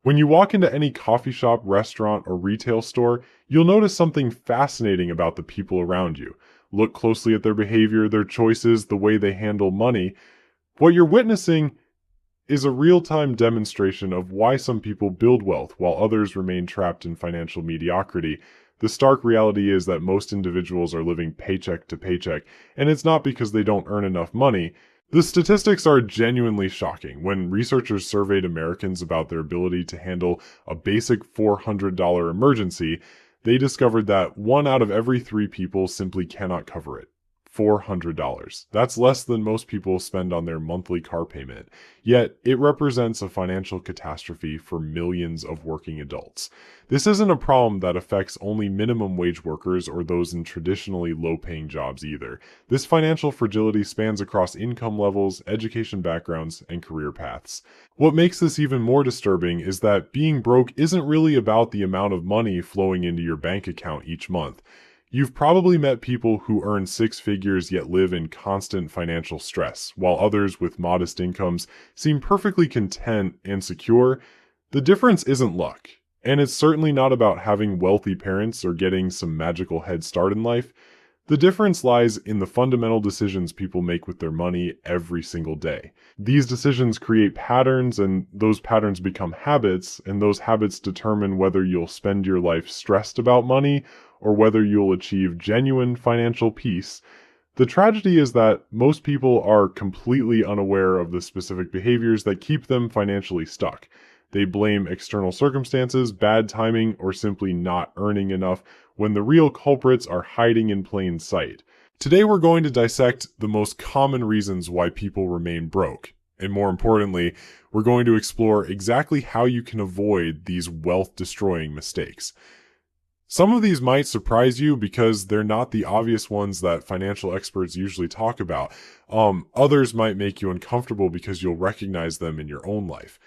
When you walk into any coffee shop, restaurant, or retail store, you'll notice something fascinating about the people around you. Look closely at their behavior, their choices, the way they handle money. What you're witnessing is a real-time demonstration of why some people build wealth while others remain trapped in financial mediocrity. The stark reality is that most individuals are living paycheck to paycheck, and it's not because they don't earn enough money. The statistics are genuinely shocking. When researchers surveyed Americans about their ability to handle a basic $400 emergency, they discovered that 1 out of every 3 people simply cannot cover it. $400. That's less than most people spend on their monthly car payment. Yet, it represents a financial catastrophe for millions of working adults. This isn't a problem that affects only minimum wage workers or those in traditionally low-paying jobs either. This financial fragility spans across income levels, education backgrounds, and career paths. What makes this even more disturbing is that being broke isn't really about the amount of money flowing into your bank account each month. You've probably met people who earn 6 figures yet live in constant financial stress, while others with modest incomes seem perfectly content and secure. The difference isn't luck, and it's certainly not about having wealthy parents or getting some magical head start in life. The difference lies in the fundamental decisions people make with their money every single day. These decisions create patterns, and those patterns become habits, and those habits determine whether you'll spend your life stressed about money or whether you'll achieve genuine financial peace. The tragedy is that most people are completely unaware of the specific behaviors that keep them financially stuck. They blame external circumstances, bad timing, or simply not earning enough when the real culprits are hiding in plain sight. Today we're going to dissect the most common reasons why people remain broke. And more importantly, we're going to explore exactly how you can avoid these wealth-destroying mistakes. Some of these might surprise you because they're not the obvious ones that financial experts usually talk about. Others might make you uncomfortable because you'll recognize them in your own life.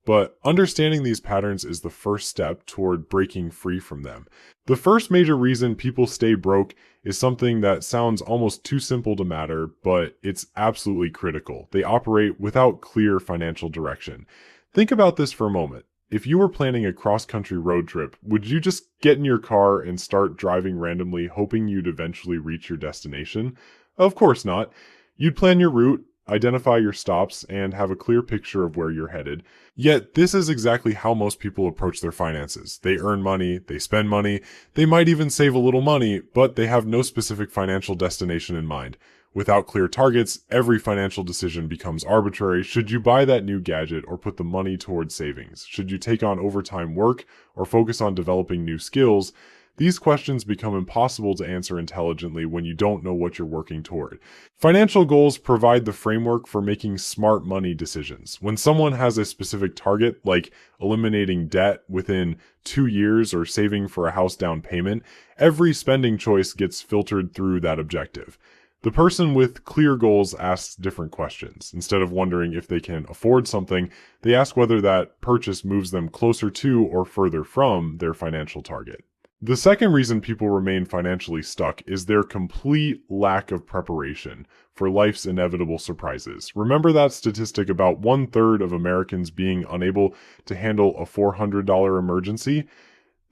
But understanding these patterns is the first step toward breaking free from them. The first major reason people stay broke is something that sounds almost too simple to matter, but it's absolutely critical. They operate without clear financial direction. Think about this for a moment. If you were planning a cross-country road trip, would you just get in your car and start driving randomly, hoping you'd eventually reach your destination? Of course not. You'd plan your route, identify your stops, and have a clear picture of where you're headed. Yet, this is exactly how most people approach their finances. They earn money, they spend money, they might even save a little money, but they have no specific financial destination in mind. Without clear targets, every financial decision becomes arbitrary. Should you buy that new gadget or put the money towards savings? Should you take on overtime work or focus on developing new skills? These questions become impossible to answer intelligently when you don't know what you're working toward. Financial goals provide the framework for making smart money decisions. When someone has a specific target, like eliminating debt within 2 years or saving for a house down payment, every spending choice gets filtered through that objective. The person with clear goals asks different questions. Instead of wondering if they can afford something, they ask whether that purchase moves them closer to or further from their financial target. The second reason people remain financially stuck is their complete lack of preparation for life's inevitable surprises. Remember that statistic about 1/3 of Americans being unable to handle a $400 emergency?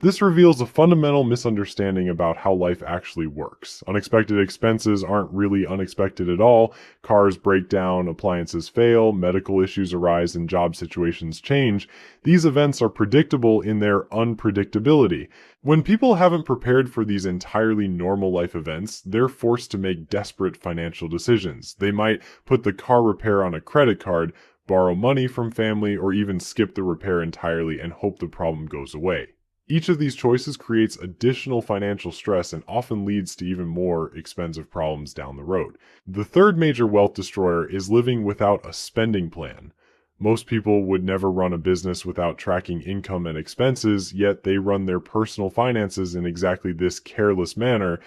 This reveals a fundamental misunderstanding about how life actually works. Unexpected expenses aren't really unexpected at all. Cars break down, appliances fail, medical issues arise, and job situations change. These events are predictable in their unpredictability. When people haven't prepared for these entirely normal life events, they're forced to make desperate financial decisions. They might put the car repair on a credit card, borrow money from family, or even skip the repair entirely and hope the problem goes away. Each of these choices creates additional financial stress and often leads to even more expensive problems down the road. The third major wealth destroyer is living without a spending plan. Most people would never run a business without tracking income and expenses, yet they run their personal finances in exactly this careless manner.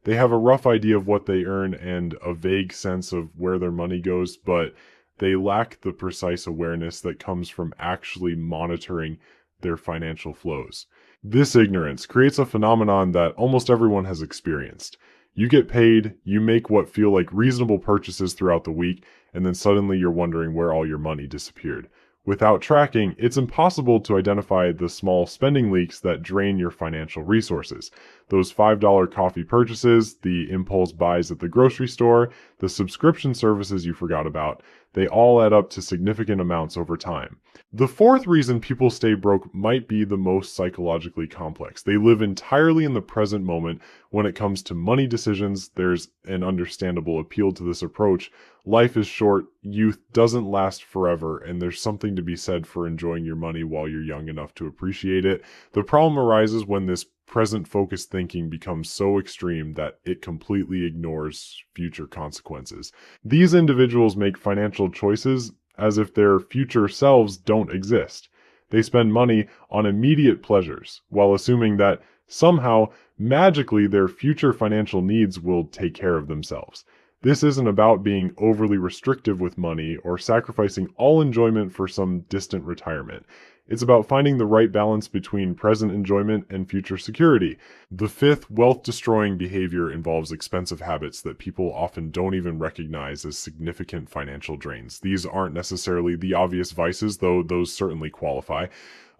They have a rough idea of what they earn and a vague sense of where their money goes, but they lack the precise awareness that comes from actually monitoring their financial flows. This ignorance creates a phenomenon that almost everyone has experienced. You get paid, you make what feel like reasonable purchases throughout the week, and then suddenly you're wondering where all your money disappeared. Without tracking, it's impossible to identify the small spending leaks that drain your financial resources. Those $5 coffee purchases, the impulse buys at the grocery store, the subscription services you forgot about, they all add up to significant amounts over time. The fourth reason people stay broke might be the most psychologically complex. They live entirely in the present moment. When it comes to money decisions, there's an understandable appeal to this approach. Life is short, youth doesn't last forever, and there's something to be said for enjoying your money while you're young enough to appreciate it. The problem arises when this present-focused thinking becomes so extreme that it completely ignores future consequences. These individuals make financial choices as if their future selves don't exist. They spend money on immediate pleasures, while assuming that somehow, magically, their future financial needs will take care of themselves. This isn't about being overly restrictive with money or sacrificing all enjoyment for some distant retirement. It's about finding the right balance between present enjoyment and future security. The fifth wealth-destroying behavior involves expensive habits that people often don't even recognize as significant financial drains. These aren't necessarily the obvious vices, though those certainly qualify.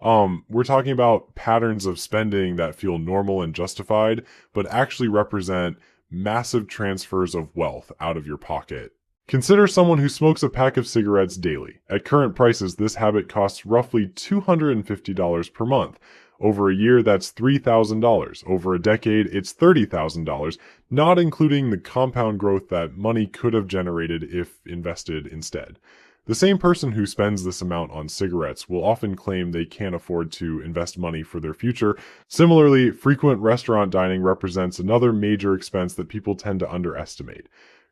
We're talking about patterns of spending that feel normal and justified, but actually represent massive transfers of wealth out of your pocket. Consider someone who smokes a pack of cigarettes daily. At current prices, this habit costs roughly $250 per month. Over a year, that's $3,000. Over a decade, it's $30,000, not including the compound growth that money could have generated if invested instead. The same person who spends this amount on cigarettes will often claim they can't afford to invest money for their future. Similarly, frequent restaurant dining represents another major expense that people tend to underestimate.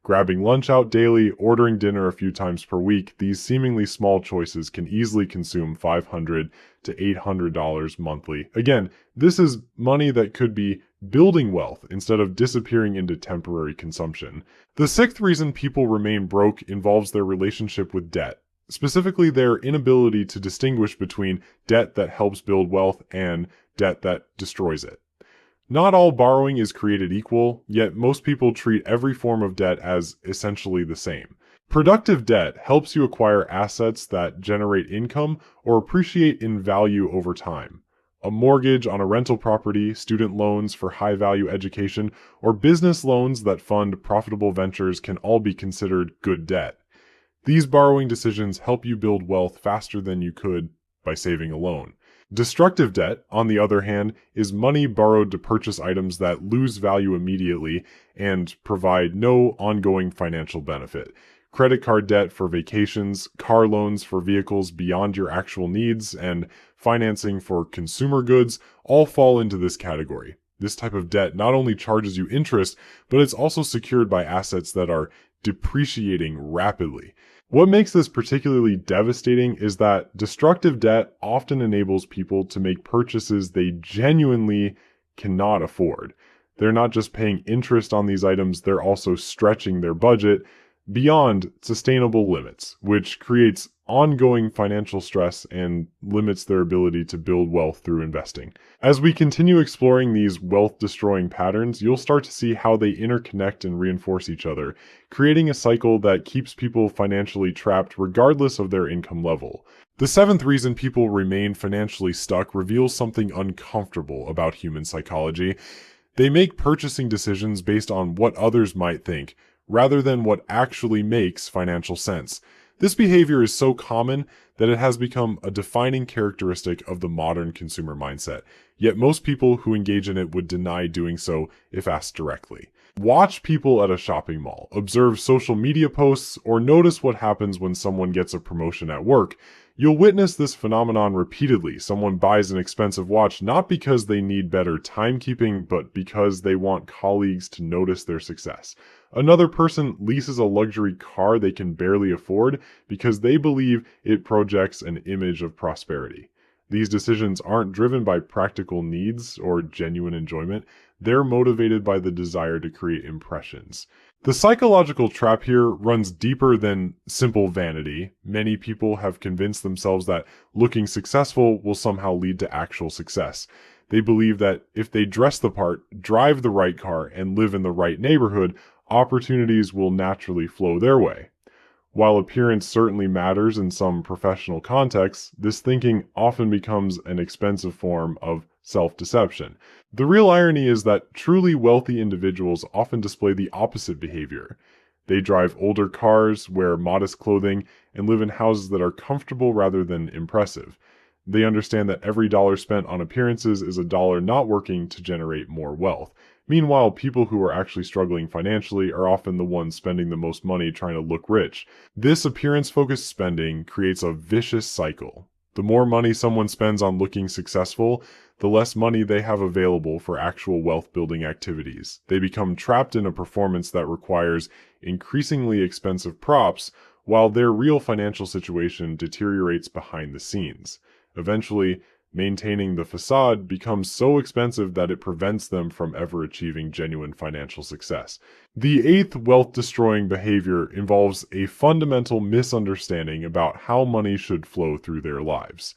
Grabbing lunch out daily, ordering dinner a few times per week, these seemingly small choices can easily consume $500 to $800 monthly. Again, this is money that could be building wealth instead of disappearing into temporary consumption. The sixth reason people remain broke involves their relationship with debt, specifically their inability to distinguish between debt that helps build wealth and debt that destroys it. Not all borrowing is created equal, yet most people treat every form of debt as essentially the same. Productive debt helps you acquire assets that generate income or appreciate in value over time. A mortgage on a rental property, student loans for high-value education, or business loans that fund profitable ventures can all be considered good debt. These borrowing decisions help you build wealth faster than you could by saving alone. Destructive debt, on the other hand, is money borrowed to purchase items that lose value immediately and provide no ongoing financial benefit. Credit card debt for vacations, car loans for vehicles beyond your actual needs, and financing for consumer goods all fall into this category. This type of debt not only charges you interest, but it's also secured by assets that are depreciating rapidly. What makes this particularly devastating is that destructive debt often enables people to make purchases they genuinely cannot afford. They're not just paying interest on these items, they're also stretching their budget beyond sustainable limits, which creates ongoing financial stress and limits their ability to build wealth through investing. As we continue exploring these wealth-destroying patterns, you'll start to see how they interconnect and reinforce each other, creating a cycle that keeps people financially trapped regardless of their income level. The seventh reason people remain financially stuck reveals something uncomfortable about human psychology. They make purchasing decisions based on what others might think, rather than what actually makes financial sense. This behavior is so common that it has become a defining characteristic of the modern consumer mindset, yet most people who engage in it would deny doing so if asked directly. Watch people at a shopping mall, observe social media posts, or notice what happens when someone gets a promotion at work. You'll witness this phenomenon repeatedly. Someone buys an expensive watch not because they need better timekeeping, but because they want colleagues to notice their success. Another person leases a luxury car they can barely afford because they believe it projects an image of prosperity. These decisions aren't driven by practical needs or genuine enjoyment. They're motivated by the desire to create impressions. The psychological trap here runs deeper than simple vanity. Many people have convinced themselves that looking successful will somehow lead to actual success. They believe that if they dress the part, drive the right car, and live in the right neighborhood, opportunities will naturally flow their way. While appearance certainly matters in some professional contexts, this thinking often becomes an expensive form of self-deception. The real irony is that truly wealthy individuals often display the opposite behavior. They drive older cars, wear modest clothing, and live in houses that are comfortable rather than impressive. They understand that every dollar spent on appearances is a dollar not working to generate more wealth. Meanwhile, people who are actually struggling financially are often the ones spending the most money trying to look rich. This appearance-focused spending creates a vicious cycle. The more money someone spends on looking successful, the less money they have available for actual wealth-building activities. They become trapped in a performance that requires increasingly expensive props, while their real financial situation deteriorates behind the scenes. Eventually, maintaining the facade becomes so expensive that it prevents them from ever achieving genuine financial success. The eighth wealth-destroying behavior involves a fundamental misunderstanding about how money should flow through their lives.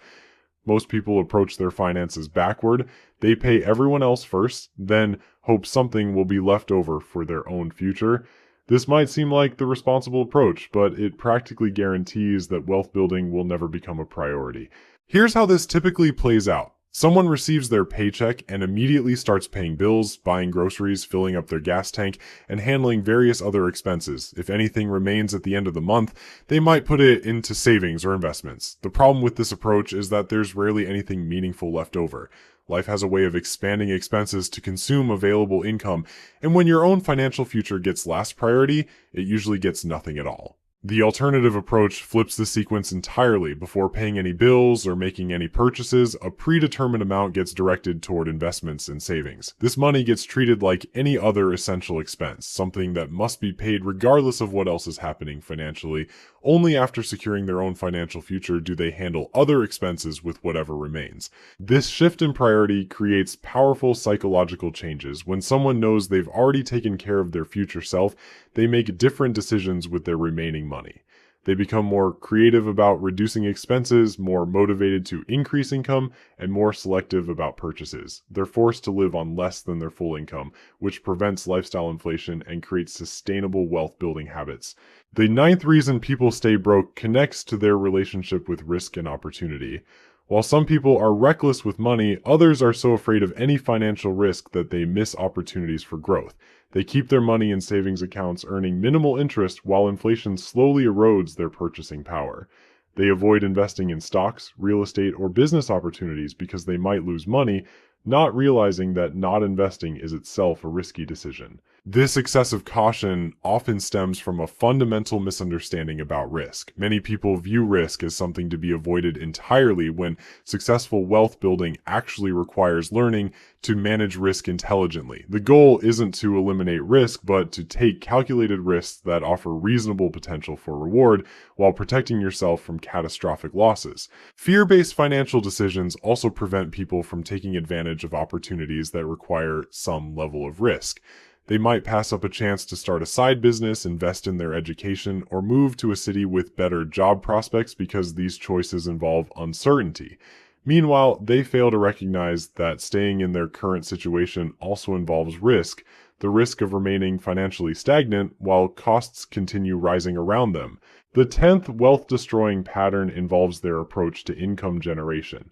Most people approach their finances backward. They pay everyone else first, then hope something will be left over for their own future. This might seem like the responsible approach, but it practically guarantees that wealth building will never become a priority. Here's how this typically plays out. Someone receives their paycheck and immediately starts paying bills, buying groceries, filling up their gas tank, and handling various other expenses. If anything remains at the end of the month, they might put it into savings or investments. The problem with this approach is that there's rarely anything meaningful left over. Life has a way of expanding expenses to consume available income, and when your own financial future gets last priority, it usually gets nothing at all. The alternative approach flips the sequence entirely. Before paying any bills or making any purchases, a predetermined amount gets directed toward investments and savings. This money gets treated like any other essential expense, something that must be paid regardless of what else is happening financially. Only after securing their own financial future do they handle other expenses with whatever remains. This shift in priority creates powerful psychological changes. When someone knows they've already taken care of their future self, they make different decisions with their remaining money. They become more creative about reducing expenses, more motivated to increase income, and more selective about purchases. They're forced to live on less than their full income, which prevents lifestyle inflation and creates sustainable wealth-building habits. The ninth reason people stay broke connects to their relationship with risk and opportunity. While some people are reckless with money, others are so afraid of any financial risk that they miss opportunities for growth. They keep their money in savings accounts, earning minimal interest while inflation slowly erodes their purchasing power. They avoid investing in stocks, real estate, or business opportunities because they might lose money, not realizing that not investing is itself a risky decision. This excessive caution often stems from a fundamental misunderstanding about risk. Many people view risk as something to be avoided entirely when successful wealth building actually requires learning to manage risk intelligently. The goal isn't to eliminate risk, but to take calculated risks that offer reasonable potential for reward while protecting yourself from catastrophic losses. Fear-based financial decisions also prevent people from taking advantage of opportunities that require some level of risk. They might pass up a chance to start a side business, invest in their education, or move to a city with better job prospects because these choices involve uncertainty. Meanwhile, they fail to recognize that staying in their current situation also involves risk, the risk of remaining financially stagnant while costs continue rising around them. The 10th wealth-destroying pattern involves their approach to income generation.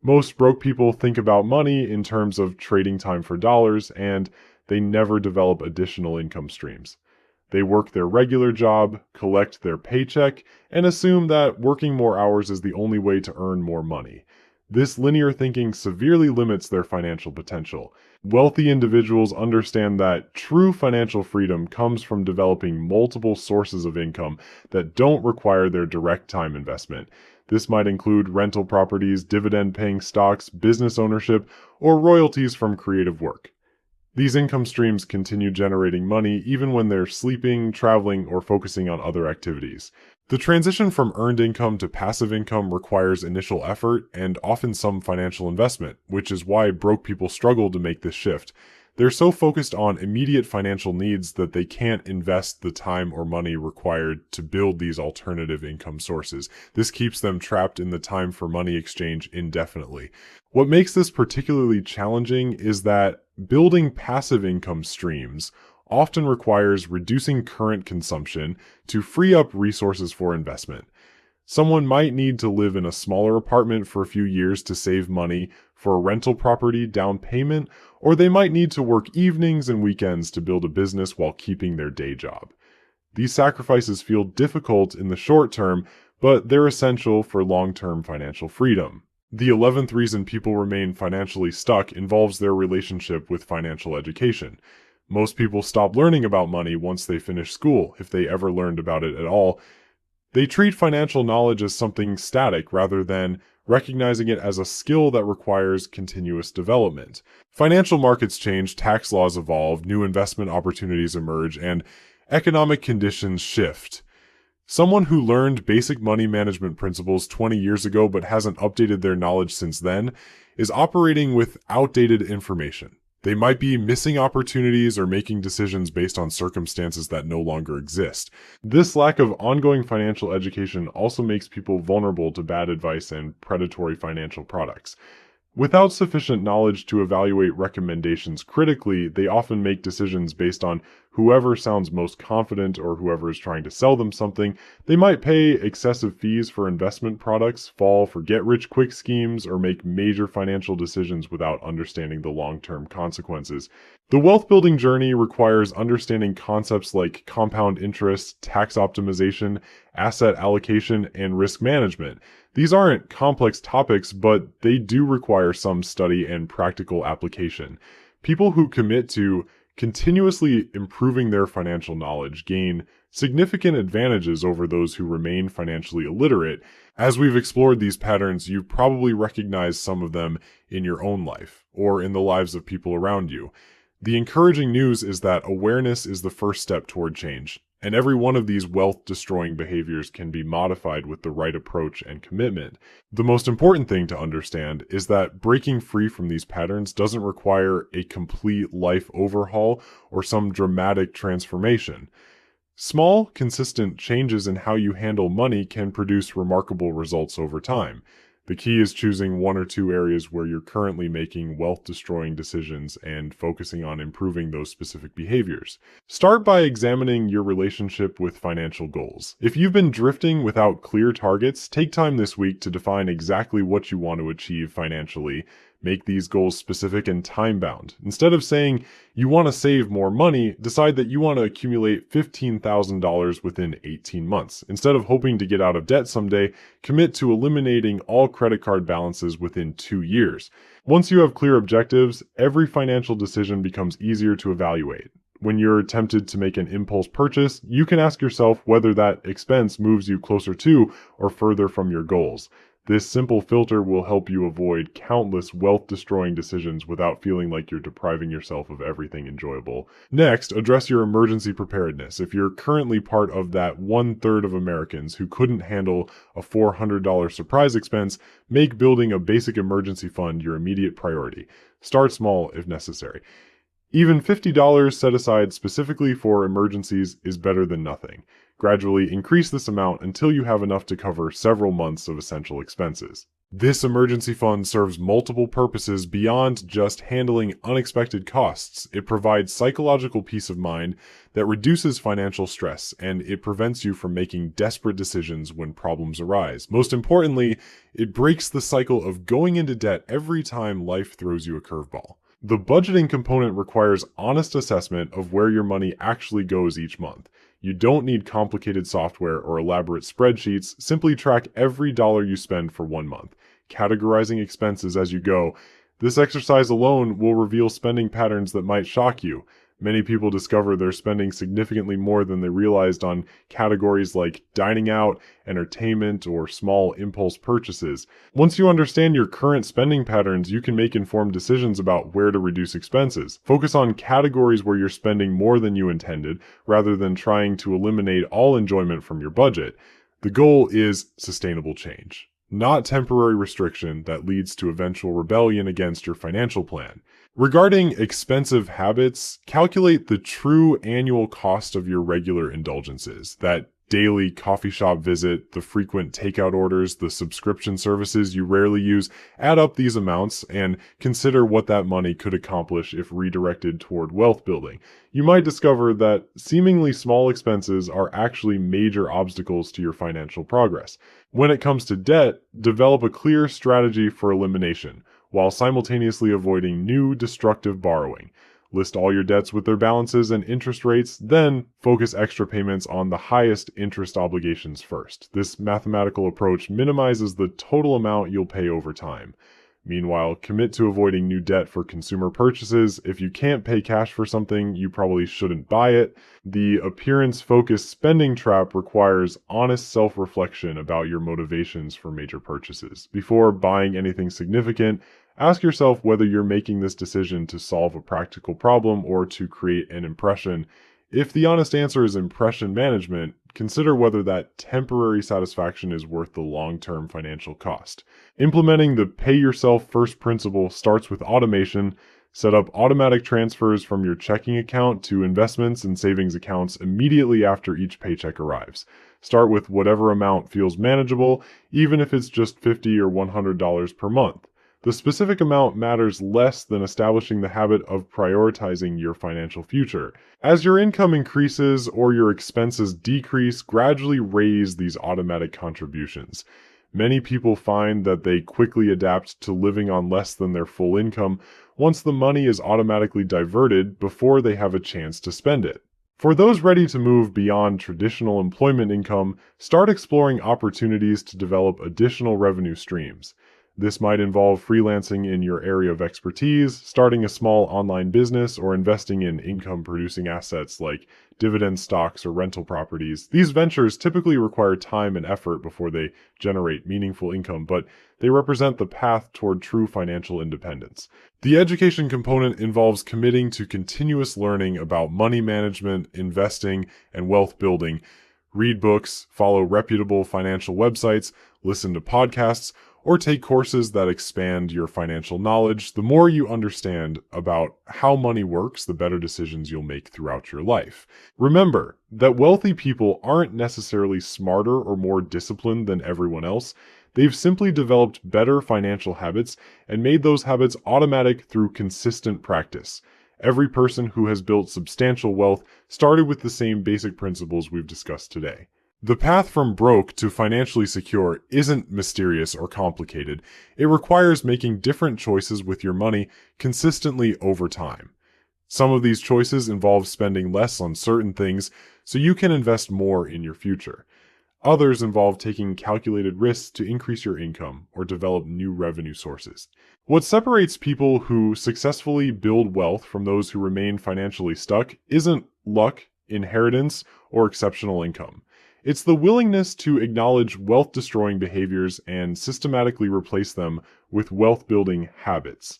Most broke people think about money in terms of trading time for dollars, and they never develop additional income streams. They work their regular job, collect their paycheck, and assume that working more hours is the only way to earn more money. This linear thinking severely limits their financial potential. Wealthy individuals understand that true financial freedom comes from developing multiple sources of income that don't require their direct time investment. This might include rental properties, dividend-paying stocks, business ownership, or royalties from creative work. These income streams continue generating money even when they're sleeping, traveling, or focusing on other activities. The transition from earned income to passive income requires initial effort and often some financial investment, which is why broke people struggle to make this shift. They're so focused on immediate financial needs that they can't invest the time or money required to build these alternative income sources. This keeps them trapped in the time for money exchange indefinitely. What makes this particularly challenging is that building passive income streams often requires reducing current consumption to free up resources for investment. Someone might need to live in a smaller apartment for a few years to save money for a rental property down payment, or they might need to work evenings and weekends to build a business while keeping their day job. These sacrifices feel difficult in the short term, but they're essential for long-term financial freedom. The 11th reason people remain financially stuck involves their relationship with financial education. Most people stop learning about money once they finish school, if they ever learned about it at all. They treat financial knowledge as something static rather than recognizing it as a skill that requires continuous development. Financial markets change, tax laws evolve, new investment opportunities emerge, and economic conditions shift. Someone who learned basic money management principles 20 years ago but hasn't updated their knowledge since then is operating with outdated information. They might be missing opportunities or making decisions based on circumstances that no longer exist. This lack of ongoing financial education also makes people vulnerable to bad advice and predatory financial products. Without sufficient knowledge to evaluate recommendations critically, they often make decisions based on whoever sounds most confident or whoever is trying to sell them something. They might pay excessive fees for investment products, fall for get-rich-quick schemes, or make major financial decisions without understanding the long-term consequences. The wealth-building journey requires understanding concepts like compound interest, tax optimization, asset allocation, and risk management. These aren't complex topics, but they do require some study and practical application. People who commit to continuously improving their financial knowledge gain significant advantages over those who remain financially illiterate. As we've explored these patterns, you've probably recognized some of them in your own life or in the lives of people around you. The encouraging news is that awareness is the first step toward change, and every one of these wealth-destroying behaviors can be modified with the right approach and commitment. The most important thing to understand is that breaking free from these patterns doesn't require a complete life overhaul or some dramatic transformation. Small, consistent changes in how you handle money can produce remarkable results over time. The key is choosing one or two areas where you're currently making wealth-destroying decisions and focusing on improving those specific behaviors. Start by examining your relationship with financial goals. If you've been drifting without clear targets, take time this week to define exactly what you want to achieve financially. Make these goals specific and time-bound. Instead of saying you want to save more money, decide that you want to accumulate $15,000 within 18 months. Instead of hoping to get out of debt someday, commit to eliminating all credit card balances within 2 years. Once you have clear objectives, every financial decision becomes easier to evaluate. When you're tempted to make an impulse purchase, you can ask yourself whether that expense moves you closer to or further from your goals. This simple filter will help you avoid countless wealth-destroying decisions without feeling like you're depriving yourself of everything enjoyable. Next, address your emergency preparedness. If you're currently part of that 1/3 of Americans who couldn't handle a $400 surprise expense, make building a basic emergency fund your immediate priority. Start small if necessary. Even $50 set aside specifically for emergencies is better than nothing. Gradually increase this amount until you have enough to cover several months of essential expenses. This emergency fund serves multiple purposes beyond just handling unexpected costs. It provides psychological peace of mind that reduces financial stress, and it prevents you from making desperate decisions when problems arise. Most importantly, it breaks the cycle of going into debt every time life throws you a curveball. The budgeting component requires honest assessment of where your money actually goes each month. You don't need complicated software or elaborate spreadsheets. Simply track every dollar you spend for 1 month, categorizing expenses as you go. This exercise alone will reveal spending patterns that might shock you. Many people discover they're spending significantly more than they realized on categories like dining out, entertainment, or small impulse purchases. Once you understand your current spending patterns, you can make informed decisions about where to reduce expenses. Focus on categories where you're spending more than you intended, rather than trying to eliminate all enjoyment from your budget. The goal is sustainable change, not temporary restriction that leads to eventual rebellion against your financial plan. Regarding expensive habits, calculate the true annual cost of your regular indulgences that daily coffee shop visit, the frequent takeout orders, the subscription services you rarely use. Add up these amounts and consider what that money could accomplish if redirected toward wealth building. You might discover that seemingly small expenses are actually major obstacles to your financial progress. When it comes to debt, develop a clear strategy for elimination, while simultaneously avoiding new destructive borrowing. List all your debts with their balances and interest rates, then focus extra payments on the highest interest obligations first. This mathematical approach minimizes the total amount you'll pay over time. Meanwhile, commit to avoiding new debt for consumer purchases. If you can't pay cash for something, you probably shouldn't buy it. The appearance-focused spending trap requires honest self-reflection about your motivations for major purchases. Before buying anything significant, ask yourself whether you're making this decision to solve a practical problem or to create an impression. If the honest answer is impression management, consider whether that temporary satisfaction is worth the long-term financial cost. Implementing the pay yourself first principle starts with automation. Set up automatic transfers from your checking account to investments and savings accounts immediately after each paycheck arrives. Start with whatever amount feels manageable, even if it's just $50 or $100 per month. The specific amount matters less than establishing the habit of prioritizing your financial future. As your income increases or your expenses decrease, gradually raise these automatic contributions. Many people find that they quickly adapt to living on less than their full income once the money is automatically diverted before they have a chance to spend it. For those ready to move beyond traditional employment income, start exploring opportunities to develop additional revenue streams. This might involve freelancing in your area of expertise, starting a small online business, or investing in income-producing assets like dividend stocks or rental properties. These ventures typically require time and effort before they generate meaningful income, but they represent the path toward true financial independence. The education component involves committing to continuous learning about money management, investing, and wealth building. Read books, follow reputable financial websites, listen to podcasts, or take courses that expand your financial knowledge. The more you understand about how money works, the better decisions you'll make throughout your life. Remember that wealthy people aren't necessarily smarter or more disciplined than everyone else. They've simply developed better financial habits and made those habits automatic through consistent practice. Every person who has built substantial wealth started with the same basic principles we've discussed today. The path from broke to financially secure isn't mysterious or complicated. It requires making different choices with your money consistently over time. Some of these choices involve spending less on certain things so you can invest more in your future. Others involve taking calculated risks to increase your income or develop new revenue sources. What separates people who successfully build wealth from those who remain financially stuck isn't luck, inheritance, or exceptional income. It's the willingness to acknowledge wealth-destroying behaviors and systematically replace them with wealth-building habits.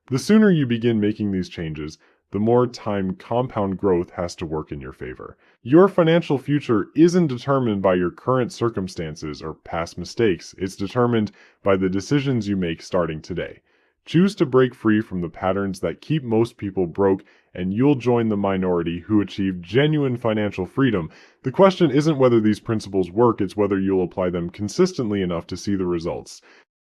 The sooner you begin making these changes, the more time compound growth has to work in your favor. Your financial future isn't determined by your current circumstances or past mistakes. It's determined by the decisions you make starting today. Choose to break free from the patterns that keep most people broke, and you'll join the minority who achieve genuine financial freedom. The question isn't whether these principles work, it's whether you'll apply them consistently enough to see the results.